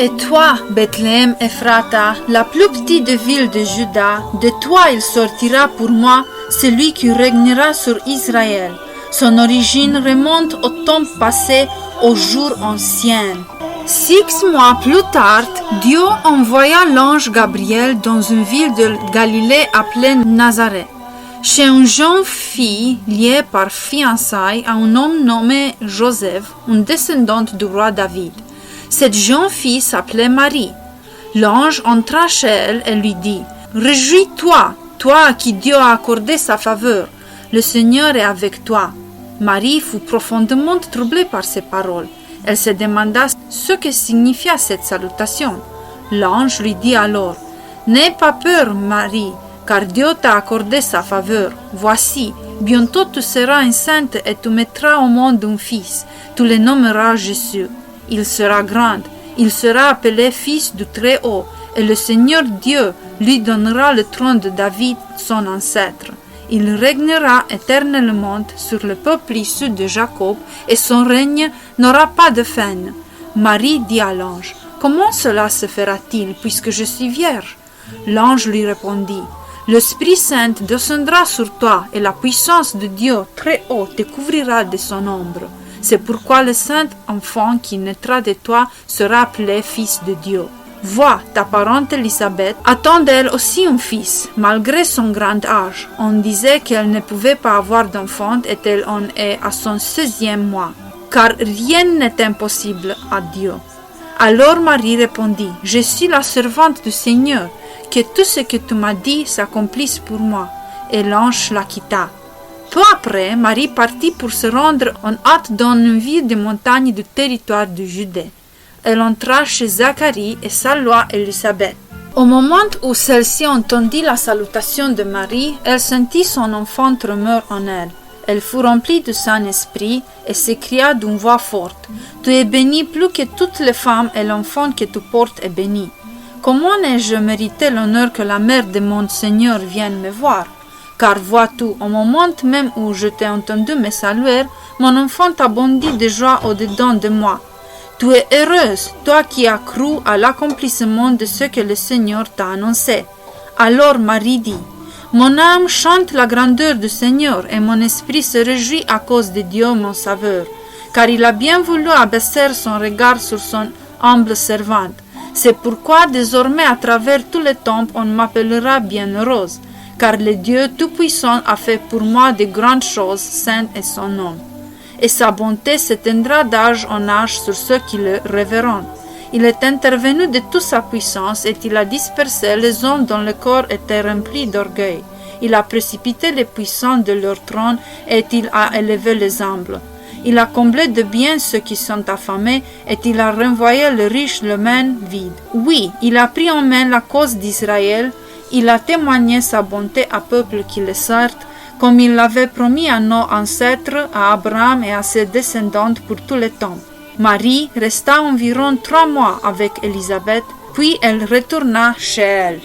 Et toi, Bethléem Ephrata, la plus petite ville de Juda, de toi il sortira pour moi celui qui régnera sur Israël. Son origine remonte au temps passé, aux jours anciens. 6 mois plus tard, Dieu envoya l'ange Gabriel dans une ville de Galilée appelée Nazareth, chez une jeune fille liée par fiançailles à un homme nommé Joseph, une descendante du roi David. Cette jeune fille s'appelait Marie. L'ange entra chez elle et lui dit « Réjouis-toi, toi à qui Dieu a accordé sa faveur, le Seigneur est avec toi. » Marie fut profondément troublée par ces paroles. Elle se demanda ce que signifiait cette salutation. L'ange lui dit alors « N'aie pas peur, Marie, car Dieu t'a accordé sa faveur. Voici, bientôt tu seras enceinte et tu mettras au monde un fils. Tu le nommeras Jésus. Il sera grand, il sera appelé Fils du Très-Haut, et le Seigneur Dieu lui donnera le trône de David, son ancêtre. Il régnera éternellement sur le peuple issu de Jacob, et son règne n'aura pas de fin. » Marie dit à l'ange, « Comment cela se fera-t-il, puisque je suis vierge ?» L'ange lui répondit, « L'Esprit Saint descendra sur toi, et la puissance de Dieu Très-Haut te couvrira de son ombre. C'est pourquoi le saint enfant qui naîtra de toi sera appelé Fils de Dieu. Vois, ta parente Élisabeth attend d'elle aussi un fils, malgré son grand âge. On disait qu'elle ne pouvait pas avoir d'enfant et elle en est à son 16e mois, car rien n'est impossible à Dieu. » Alors Marie répondit, « Je suis la servante du Seigneur, que tout ce que tu m'as dit s'accomplisse pour moi. » Et l'ange la quitta. Peu après, Marie partit pour se rendre en hâte dans une ville de montagne du territoire de Judée. Elle entra chez Zacharie et salua Élisabeth. Au moment où celle-ci entendit la salutation de Marie, elle sentit son enfant tremeur en elle. Elle fut remplie du Saint-Esprit et s'écria d'une voix forte, « Tu es bénie plus que toutes les femmes et l'enfant que tu portes est béni. Comment n'ai-je mérité l'honneur que la mère de mon Seigneur vienne me voir? Car vois-tu, au moment même où je t'ai entendu me saluer, mon enfant a bondi de joie au-dedans de moi. Tu es heureuse, toi qui as cru à l'accomplissement de ce que le Seigneur t'a annoncé. » Alors Marie dit, « Mon âme chante la grandeur du Seigneur et mon esprit se réjouit à cause de Dieu mon Sauveur, car il a bien voulu abaisser son regard sur son humble servante. C'est pourquoi désormais à travers tous les temps on m'appellera bienheureuse, car le Dieu Tout-Puissant a fait pour moi de grandes choses, saint est son nom. Et sa bonté s'étendra d'âge en âge sur ceux qui le révérendent. Il est intervenu de toute sa puissance et il a dispersé les hommes dont le corps était rempli d'orgueil. Il a précipité les puissants de leur trône et il a élevé les humbles. Il a comblé de bien ceux qui sont affamés et il a renvoyé les riches les mains vides. Oui, il a pris en main la cause d'Israël. Il a témoigné sa bonté à peuple qui le sert, comme il l'avait promis à nos ancêtres, à Abraham et à ses descendants pour tous les temps. Marie resta environ 3 mois avec Élisabeth, puis elle retourna chez elle.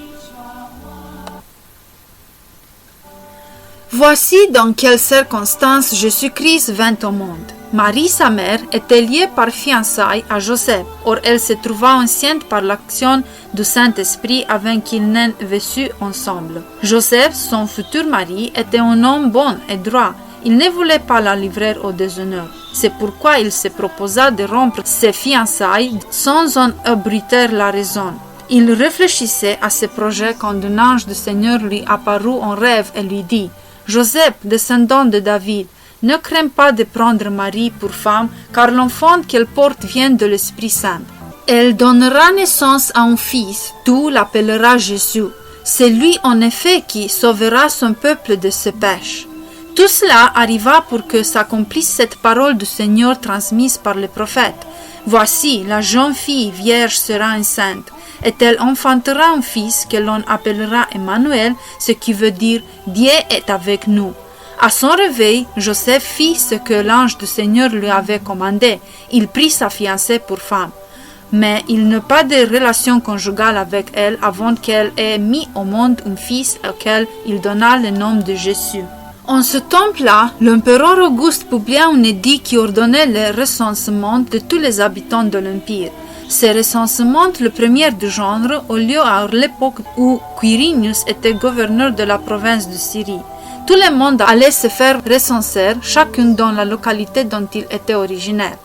Voici dans quelles circonstances Jésus-Christ vint au monde. Marie, sa mère, était liée par fiançailles à Joseph. Or, elle se trouva enceinte par l'action du Saint-Esprit avant qu'ils n'aient vécu ensemble. Joseph, son futur mari, était un homme bon et droit. Il ne voulait pas la livrer au déshonneur. C'est pourquoi il se proposa de rompre ses fiançailles sans en abriter la raison. Il réfléchissait à ce projet quand un ange du Seigneur lui apparut en rêve et lui dit « Joseph, descendant de David, ne crains pas de prendre Marie pour femme, car l'enfant qu'elle porte vient de l'Esprit Saint. Elle donnera naissance à un fils, tu l'appelleras Jésus. C'est lui en effet qui sauvera son peuple de ses péchés. » Tout cela arriva pour que s'accomplisse cette parole du Seigneur transmise par le prophète. « Voici, la jeune fille vierge sera enceinte, et elle enfantera un fils que l'on appellera Emmanuel, ce qui veut dire « Dieu est avec nous ». À son réveil, Joseph fit ce que l'ange du Seigneur lui avait commandé. Il prit sa fiancée pour femme. Mais il n'eut pas de relation conjugale avec elle avant qu'elle ait mis au monde un fils auquel il donna le nom de Jésus. En ce temps-là, l'empereur Auguste publia un édit qui ordonnait le recensement de tous les habitants de l'Empire. Ce recensement le premier du genre au lieu à l'époque où Quirinius était gouverneur de la province de Syrie. Tout le monde allait se faire recenser, chacun dans la localité dont il était originaire.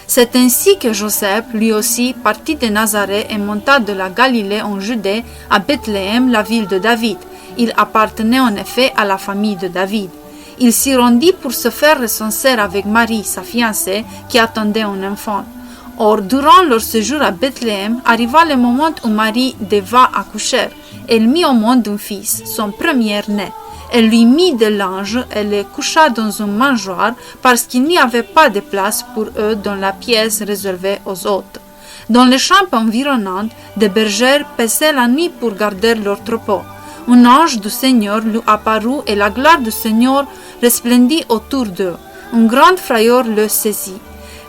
C'est ainsi que Joseph, lui aussi, partit de Nazareth et monta de la Galilée en Judée à Bethléem, la ville de David. Il appartenait en effet à la famille de David. Il s'y rendit pour se faire recenser avec Marie, sa fiancée, qui attendait un enfant. Or, durant leur séjour à Bethléem, arriva le moment où Marie devait accoucher. Elle mit au monde un fils, son premier-né. Elle lui mit de linge et le coucha dans un mangeoire parce qu'il n'y avait pas de place pour eux dans la pièce réservée aux hôtes. Dans les champs environnants, des bergères passaient la nuit pour garder leur troupeau. Un ange du Seigneur lui apparut et la gloire du Seigneur resplendit autour d'eux. Une grande frayeur le saisit.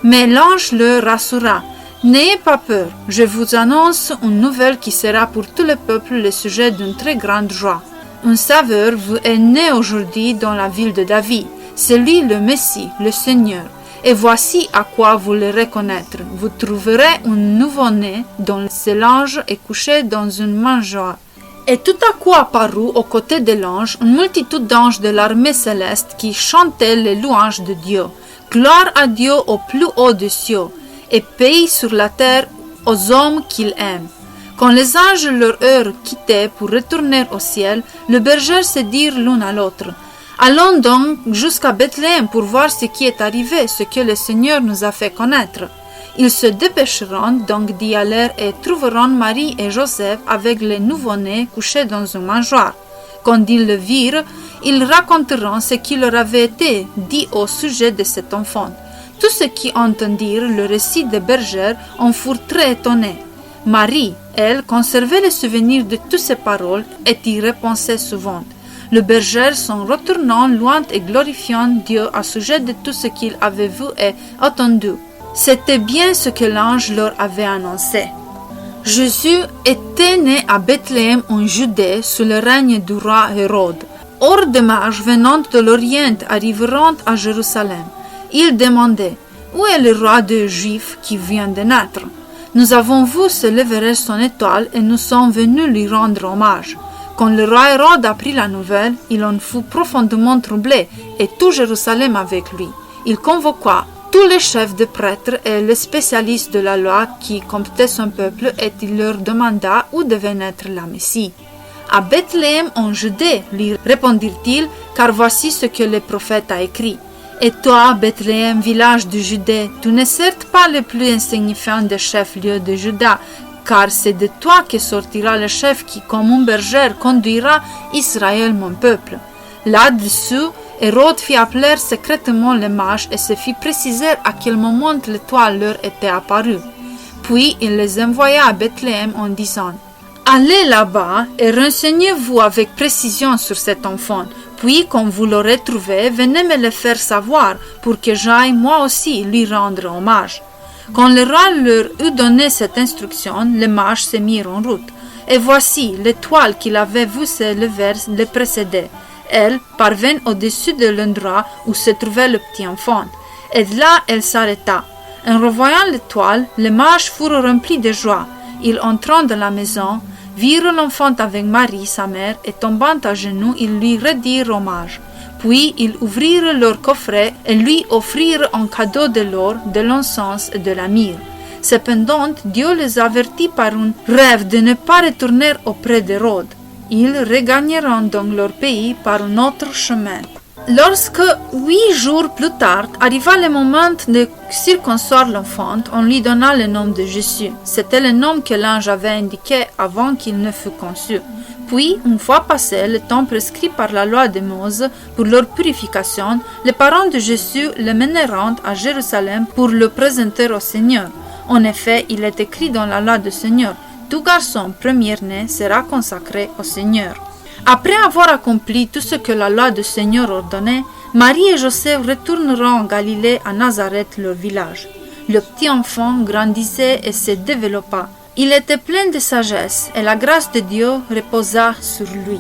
Mais l'ange le rassura. « N'ayez pas peur, je vous annonce une nouvelle qui sera pour tout le peuple le sujet d'une très grande joie. Un sauveur vous est né aujourd'hui dans la ville de David. C'est lui le Messie, le Seigneur. Et voici à quoi vous le reconnaître. Vous trouverez un nouveau-né dont ce linge est couché dans une mangeoire. » Et tout à coup apparut aux côtés de l'ange une multitude d'anges de l'armée céleste qui chantaient les louanges de Dieu. Gloire à Dieu au plus haut des cieux, et paix sur la terre aux hommes qu'il aime. Quand les anges leur eurent quitté pour retourner au ciel, les bergers se dirent l'un à l'autre: Allons donc jusqu'à Bethléem pour voir ce qui est arrivé, ce que le Seigneur nous a fait connaître. Ils se dépêcheront donc d'y aller et trouveront Marie et Joseph avec le nouveau-né couché dans un mangeoire. Quand ils le virent, ils raconteront ce qui leur avait été dit au sujet de cet enfant. Tous ceux qui entendirent le récit des bergers en furent très étonnés. Marie, elle, conservait le souvenir de toutes ces paroles et y repensait souvent. Les bergers s'en retournant loin et glorifiant Dieu à sujet de tout ce qu'ils avaient vu et entendu. C'était bien ce que l'ange leur avait annoncé. Jésus était né à Bethléem en Judée sous le règne du roi Hérode. Or des mages venant de l'Orient arriveront à Jérusalem. Ils demandaient: Où est le roi des Juifs qui vient de naître? Nous avons vu se lever son étoile et nous sommes venus lui rendre hommage. Quand le roi Hérode apprit la nouvelle, il en fut profondément troublé et tout Jérusalem avec lui. Il convoqua tous les chefs de prêtres et les spécialistes de la loi qui comptaient son peuple et il leur demanda où devait naître la Messie. À Bethléem en Judée, lui répondirent-ils, car voici ce que le prophète a écrit. Et toi, Bethléem, village de Judée, tu n'es certes pas le plus insignifiant des chefs-lieux de Juda, car c'est de toi que sortira le chef qui, comme un berger, conduira Israël, mon peuple. Là-dessous, Hérode fit appeler secrètement les mages et se fit préciser à quel moment l'étoile leur était apparue. Puis il les envoya à Bethléem en disant: Allez là-bas et renseignez-vous avec précision sur cet enfant. Puis, quand vous l'aurez trouvé, venez me le faire savoir pour que j'aille moi aussi lui rendre hommage. Quand le roi leur eut donné cette instruction, les mages se mirent en route. Et voici, l'étoile qu'il avait vue se lever les précédait. Elle parvint au-dessus de l'endroit où se trouvait le petit enfant. Et là, elle s'arrêta. En revoyant l'étoile, les mages furent remplis de joie. Ils entrant dans la maison, virent l'enfant avec Marie, sa mère, et tombant à genoux, ils lui rendirent hommage. Puis ils ouvrirent leur coffret et lui offrirent en cadeau de l'or, de l'encens et de la myrrhe. Cependant, Dieu les avertit par un rêve de ne pas retourner auprès d'Hérode. Ils regagneront donc leur pays par un autre chemin. Lorsque 8 jours plus tard arriva le moment de circoncire l'enfant, on lui donna le nom de Jésus. C'était le nom que l'ange avait indiqué avant qu'il ne fût conçu. Puis, une fois passé le temps prescrit par la loi de Moïse pour leur purification, les parents de Jésus le mèneront à Jérusalem pour le présenter au Seigneur. En effet, il est écrit dans la loi du Seigneur: tout garçon premier-né sera consacré au Seigneur. Après avoir accompli tout ce que la loi du Seigneur ordonnait, Marie et Joseph retourneront en Galilée à Nazareth, leur village. Le petit enfant grandissait et se développa. Il était plein de sagesse et la grâce de Dieu reposa sur lui.